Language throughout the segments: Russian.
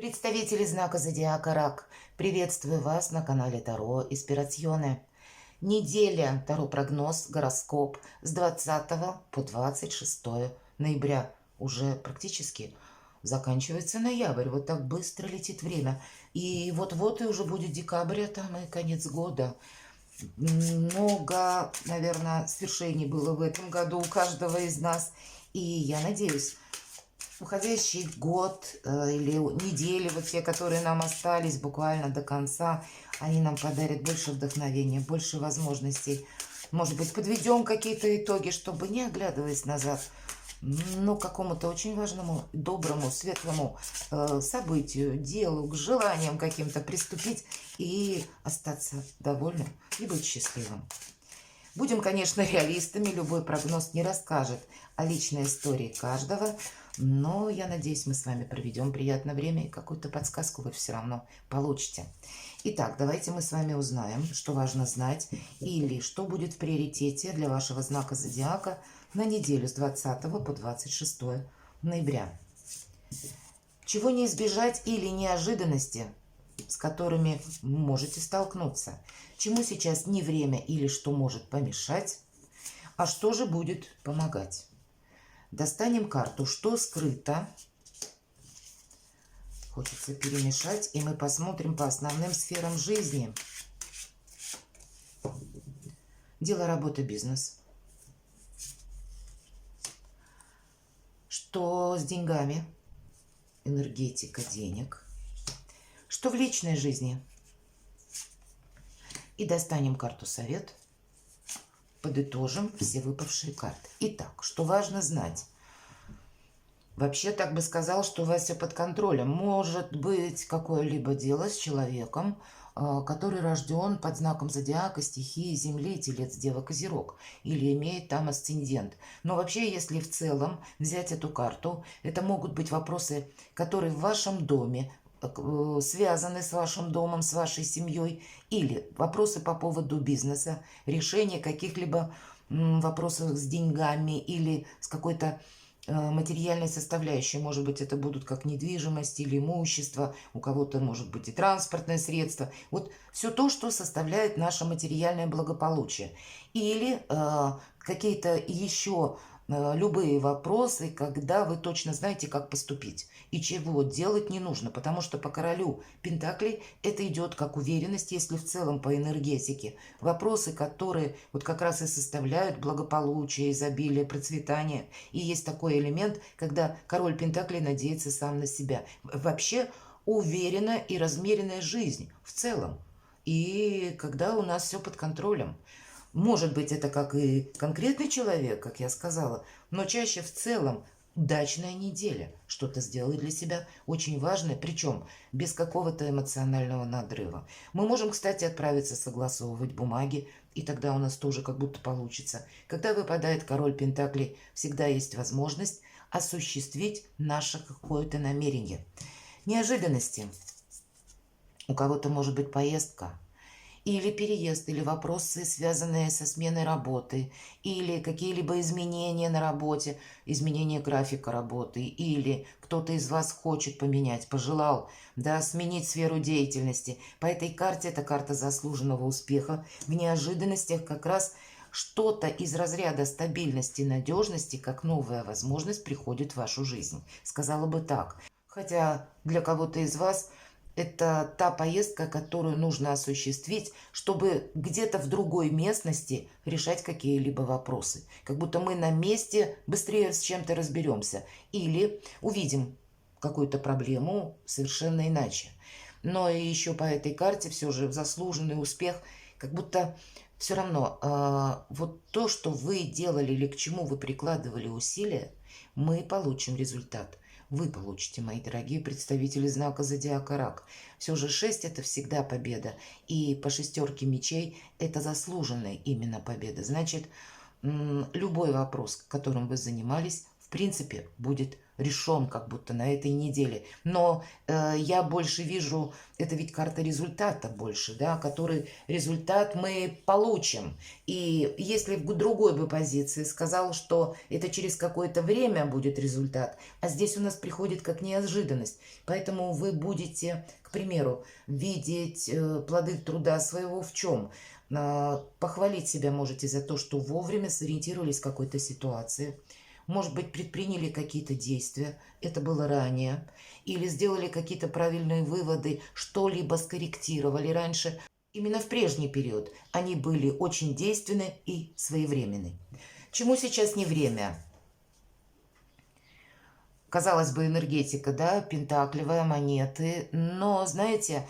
Представители знака зодиака Рак, приветствую вас на канале Таро Испирационе. Неделя Таро прогноз, гороскоп с 20 по 26 ноября. Уже практически заканчивается ноябрь, вот так быстро летит время. И вот-вот и уже будет декабрь, а там и конец года. Много, наверное, свершений было в этом году у каждого из нас. И я надеюсь, уходящий год или недели, вот те, которые нам остались буквально до конца, они нам подарят больше вдохновения, больше возможностей. Может быть, подведем какие-то итоги, чтобы, не оглядываясь назад, но к какому-то очень важному, доброму, светлому событию, делу, к желаниям каким-то приступить и остаться довольным и быть счастливым. Будем, конечно, реалистами, любой прогноз не расскажет о личной истории каждого, но я надеюсь, мы с вами проведем приятное время и какую-то подсказку вы все равно получите. Итак, давайте мы с вами узнаем, что важно знать или что будет в приоритете для вашего знака зодиака на неделю с 20 по 26 ноября. Чего не избежать или неожиданности, с которыми можете столкнуться. Чему сейчас не время или что может помешать, а что же будет помогать. Достанем карту «Что скрыто?». Хочется перемешать, и мы посмотрим по основным сферам жизни. Дело, работа, бизнес. Что с деньгами? Энергетика денег. Что в личной жизни? И достанем карту «Совет». Подытожим все выпавшие карты. Итак, что важно знать? Вообще, так бы сказал, что у вас все под контролем. Может быть какое-либо дело с человеком, который рожден под знаком зодиака, стихии Земли, Телец, Дева, Козерог, или имеет там асцендент. Но вообще, если в целом взять эту карту, это могут быть вопросы, которые в вашем доме, связаны с вашим домом, с вашей семьей, или вопросы по поводу бизнеса, решение каких-либо вопросов с деньгами или с какой-то материальной составляющей. Может быть, это будут как недвижимость или имущество, у кого-то может быть и транспортное средство. Вот все то, что составляет наше материальное благополучие. Или какие-то еще любые вопросы, когда вы точно знаете, как поступить и чего делать не нужно, потому что по королю Пентаклей это идет как уверенность, если в целом по энергетике. Вопросы, которые вот как раз и составляют благополучие, изобилие, процветание. И есть такой элемент, когда король Пентаклей надеется сам на себя. Вообще уверенная и размеренная жизнь в целом. И когда у нас все под контролем. Может быть, это как и конкретный человек, как я сказала, но чаще в целом удачная неделя. Что-то сделать для себя очень важное, причем без какого-то эмоционального надрыва. Мы можем, кстати, отправиться согласовывать бумаги, и тогда у нас тоже как будто получится. Когда выпадает король Пентаклей, всегда есть возможность осуществить наше какое-то намерение. Неожиданности. У кого-то может быть поездка, или переезд, или вопросы, связанные со сменой работы, или какие-либо изменения на работе, изменение графика работы, или кто-то из вас хочет поменять, пожелал, да, сменить сферу деятельности. По этой карте, это карта заслуженного успеха, в неожиданностях как раз что-то из разряда стабильности, надежности, как новая возможность приходит в вашу жизнь. Сказала бы так. Хотя для кого-то из вас это та поездка, которую нужно осуществить, чтобы где-то в другой местности решать какие-либо вопросы. Как будто мы на месте быстрее с чем-то разберемся. Или увидим какую-то проблему совершенно иначе. Но и еще по этой карте все же заслуженный успех, как будто все равно вот то, что вы делали или к чему вы прикладывали усилия, мы получим результат. Вы получите, мои дорогие представители знака зодиака Рак. Все же 6 это всегда победа. И по шестерке мечей это заслуженная именно победа. Значит, любой вопрос, которым вы занимались, в принципе, будет решен как будто на этой неделе. Но я больше вижу, это ведь карта результата больше, да, который результат мы получим. И если в другой бы позиции сказал, что это через какое-то время будет результат, а здесь у нас приходит как неожиданность. Поэтому вы будете, к примеру, видеть плоды труда своего в чем? Похвалить себя можете за то, что вовремя сориентировались в какой-то ситуации. Может быть, предприняли какие-то действия, это было ранее, или сделали какие-то правильные выводы, что-либо скорректировали раньше. Именно в прежний период они были очень действенны и своевременны. Чему сейчас не время? Казалось бы, энергетика, да, пентаклевая, монеты, но, знаете,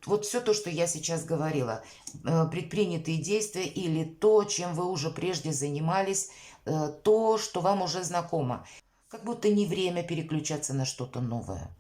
вот все то, что я сейчас говорила, предпринятые действия или то, чем вы уже прежде занимались, то, что вам уже знакомо, как будто не время переключаться на что-то новое.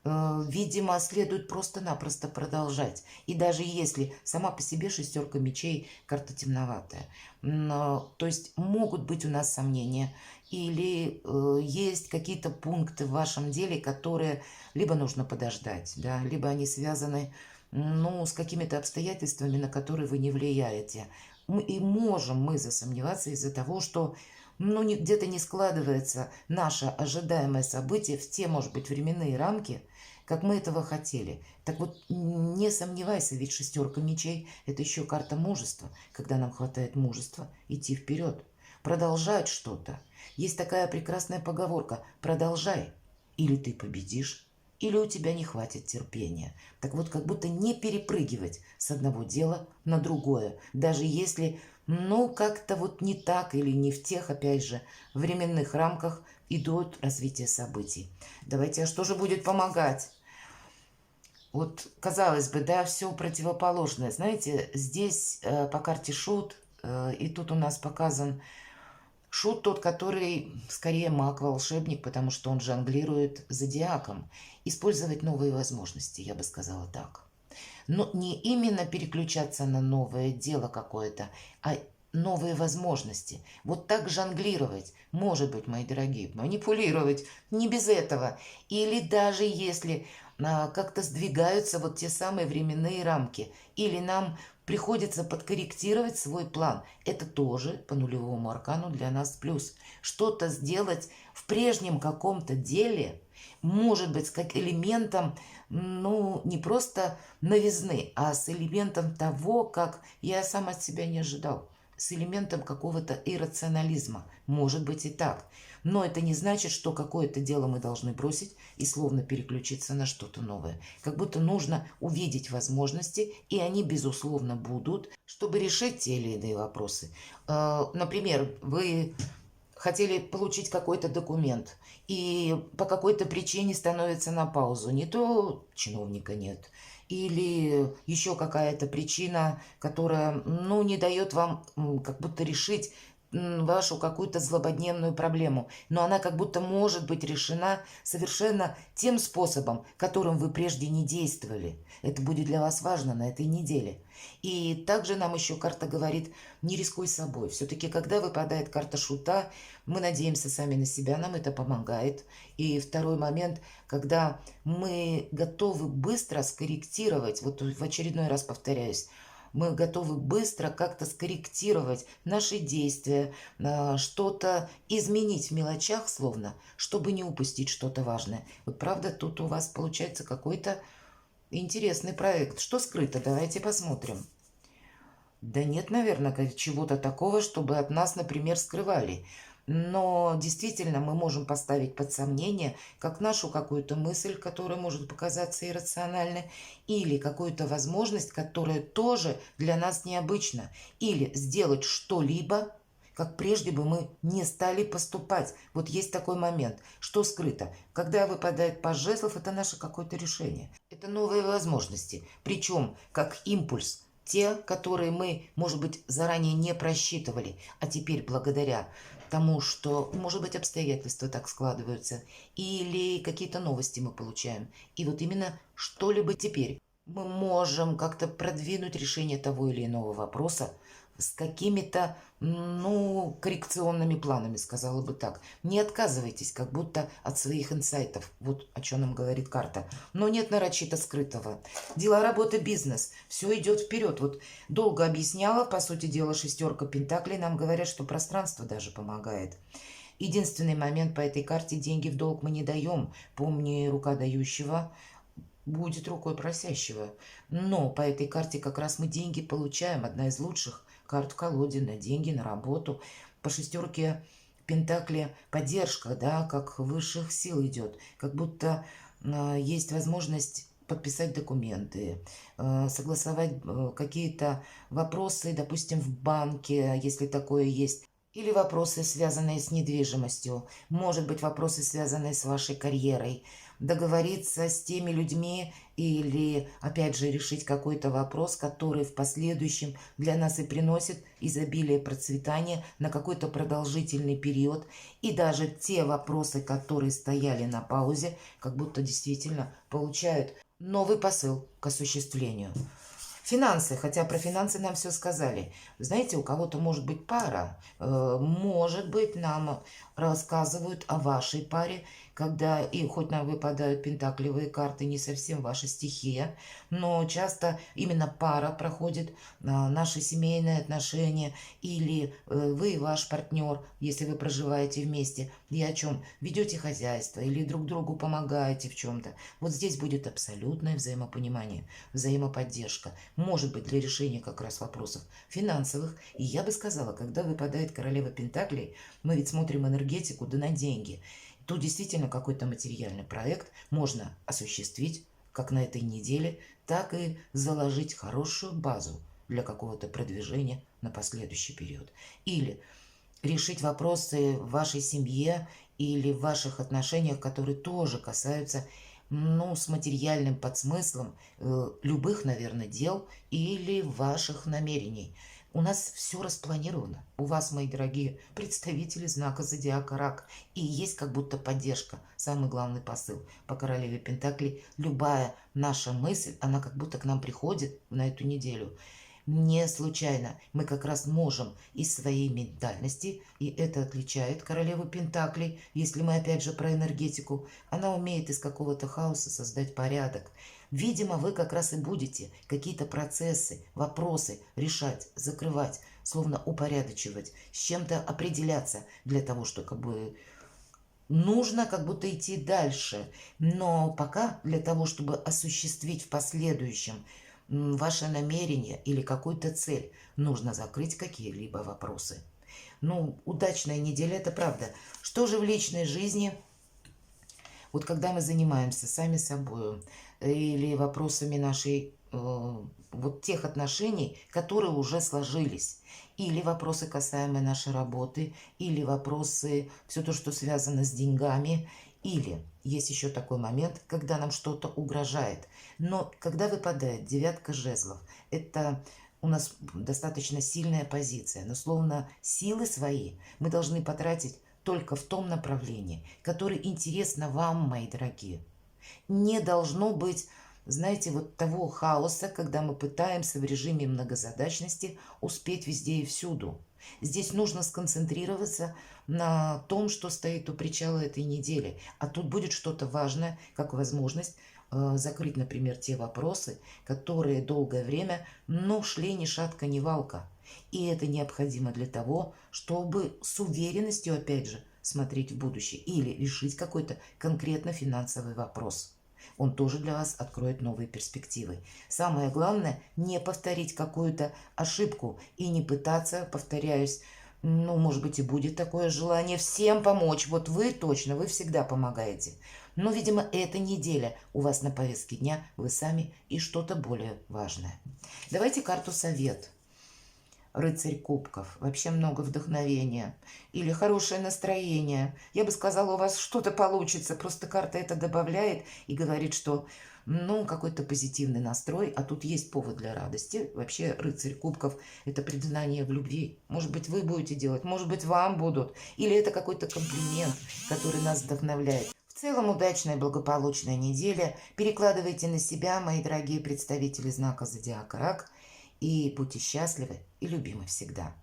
Видимо, следует просто-напросто продолжать. И даже если сама по себе шестерка мечей карта темноватая, то есть могут быть у нас сомнения, или есть какие-то пункты в вашем деле, которые либо нужно подождать, да, либо они связаны, ну, с какими-то обстоятельствами, на которые вы не влияете. И можем мы засомневаться из-за того, что ну, где-то не складывается наше ожидаемое событие в те, может быть, временные рамки, как мы этого хотели. Так вот, не сомневайся, ведь шестерка мечей – это еще карта мужества, когда нам хватает мужества идти вперед, продолжать что-то. Есть такая прекрасная поговорка «продолжай, или ты победишь, или у тебя не хватит терпения». Так вот, как будто не перепрыгивать с одного дела на другое, даже если, ну, как-то вот не так или не в тех, опять же, временных рамках идут развитие событий. Давайте, а что же будет помогать? Вот, казалось бы, да, все противоположное. Знаете, здесь по карте шут, и тут у нас показан шут тот, который скорее маг-волшебник, потому что он жонглирует зодиаком. Использовать новые возможности, я бы сказала так. Но не именно переключаться на новое дело какое-то, а новые возможности. Вот так жонглировать, может быть, мои дорогие, манипулировать, не без этого. Или даже если как-то сдвигаются вот те самые временные рамки, или нам приходится подкорректировать свой план. Это тоже по нулевому аркану для нас плюс. Что-то сделать в прежнем каком-то деле, может быть, с как элементом, ну, не просто новизны, а с элементом того, как я сам от себя не ожидал, с элементом какого-то иррационализма. Может быть и так. Но это не значит, что какое-то дело мы должны бросить и словно переключиться на что-то новое. Как будто нужно увидеть возможности, и они, безусловно, будут, чтобы решить те или иные вопросы. Например, вы хотели получить какой-то документ, и по какой-то причине становится на паузу. Не то чиновника нет, или еще какая-то причина, которая, ну, не дает вам как будто решить вашу какую-то злободневную проблему. Но она как будто может быть решена совершенно тем способом, которым вы прежде не действовали. Это будет для вас важно на этой неделе. И также нам еще карта говорит, не рискуй собой. Все-таки, когда выпадает карта шута, мы надеемся сами на себя, нам это помогает. И второй момент, когда мы готовы быстро скорректировать, вот в очередной раз повторяюсь, мы готовы быстро как-то скорректировать наши действия, что-то изменить в мелочах, словно, чтобы не упустить что-то важное. Вот правда, тут у вас получается какой-то интересный проект. Что скрыто? Давайте посмотрим. Да нет, наверное, чего-то такого, чтобы от нас, например, скрывали. Но действительно мы можем поставить под сомнение как нашу какую-то мысль, которая может показаться иррациональной, или какую-то возможность, которая тоже для нас необычна, или сделать что-либо, как прежде бы мы не стали поступать. Вот есть такой момент. Что скрыто? Когда выпадает паж жезлов, это наше какое-то решение. Это новые возможности. Причем как импульс. Те, которые мы, может быть, заранее не просчитывали, а теперь благодаря тому, что, может быть, обстоятельства так складываются, или какие-то новости мы получаем. И вот именно что-либо теперь мы можем как-то продвинуть решение того или иного вопроса с какими-то, ну, коррекционными планами, сказала бы так. Не отказывайтесь, как будто от своих инсайтов. Вот о чем нам говорит карта. Но нет нарочито скрытого. Дела, работа, бизнес. Все идет вперед. Вот долго объясняла, по сути дела, шестерка пентаклей. Нам говорят, что пространство даже помогает. Единственный момент по этой карте: деньги в долг мы не даем. Помни, рука дающего будет рукой просящего. Но по этой карте как раз мы деньги получаем. Одна из лучших карт в колоде на деньги, на работу. По шестерке пентакли поддержка, да, как высших сил идет. Как будто есть возможность подписать документы, согласовать какие-то вопросы, допустим, в банке, если такое есть. Или вопросы, связанные с недвижимостью. Может быть, вопросы, связанные с вашей карьерой. Договориться с теми людьми или, опять же, решить какой-то вопрос, который в последующем для нас и приносит изобилие, процветание на какой-то продолжительный период. И даже те вопросы, которые стояли на паузе, как будто действительно получают новый посыл к осуществлению. Финансы, хотя про финансы нам все сказали. Знаете, у кого-то может быть пара, может быть, нам рассказывают о вашей паре, когда, и хоть нам выпадают пентаклевые карты, не совсем ваша стихия, но часто именно пара проходит наши семейные отношения, или вы и ваш партнер, если вы проживаете вместе, и о чем ведете хозяйство, или друг другу помогаете в чем-то. Вот здесь будет абсолютное взаимопонимание, взаимоподдержка. Может быть, для решения как раз вопросов финансовых. И я бы сказала, когда выпадает королева пентаклей, мы ведь смотрим энергетику, да на деньги. Тут действительно какой-то материальный проект можно осуществить как на этой неделе, так и заложить хорошую базу для какого-то продвижения на последующий период. Или решить вопросы в вашей семье или в ваших отношениях, которые тоже касаются, ну, с материальным подсмыслом любых, наверное, дел или ваших намерений. У нас все распланировано. У вас, мои дорогие представители знака зодиака Рак. И есть как будто поддержка. Самый главный посыл по королеве Пентаклей. Любая наша мысль, она как будто к нам приходит на эту неделю. Не случайно мы как раз можем из своей ментальности, и это отличает королеву Пентаклей, если мы опять же про энергетику, она умеет из какого-то хаоса создать порядок. Видимо, вы как раз и будете какие-то процессы, вопросы решать, закрывать, словно упорядочивать, с чем-то определяться для того, что как бы нужно как будто идти дальше. Но пока для того, чтобы осуществить в последующем ваше намерение или какую-то цель, нужно закрыть какие-либо вопросы. Ну, удачная неделя, это правда. Что же в личной жизни? Вот когда мы занимаемся сами собой или вопросами нашей, вот тех отношений, которые уже сложились, или вопросы, касаемые нашей работы, или вопросы, все то, что связано с деньгами, или есть еще такой момент, когда нам что-то угрожает. Но когда выпадает девятка жезлов, это у нас достаточно сильная позиция, но словно силы свои мы должны потратить только в том направлении, которое интересно вам, мои дорогие. Не должно быть, знаете, вот того хаоса, когда мы пытаемся в режиме многозадачности успеть везде и всюду. Здесь нужно сконцентрироваться на том, что стоит у причала этой недели. А тут будет что-то важное, как возможность закрыть, например, те вопросы, которые долгое время, ну, шли ни шатка, ни валка. И это необходимо для того, чтобы с уверенностью, опять же, смотреть в будущее или решить какой-то конкретно финансовый вопрос. Он тоже для вас откроет новые перспективы. Самое главное, не повторить какую-то ошибку и не пытаться, повторяюсь, ну, может быть, и будет такое желание всем помочь. Вот вы точно, вы всегда помогаете. Но, видимо, эта неделя у вас на повестке дня, вы сами и что-то более важное. Давайте карту совет. Рыцарь кубков. Вообще много вдохновения. Или хорошее настроение. Я бы сказала, у вас что-то получится. Просто карта это добавляет и говорит, что ну, какой-то позитивный настрой, а тут есть повод для радости. Вообще, рыцарь кубков – это признание в любви. Может быть, вы будете делать, может быть, вам будут. Или это какой-то комплимент, который нас вдохновляет. В целом, удачная, благополучная неделя. Перекладывайте на себя, мои дорогие представители знака зодиака Рак. И будьте счастливы и любимы всегда.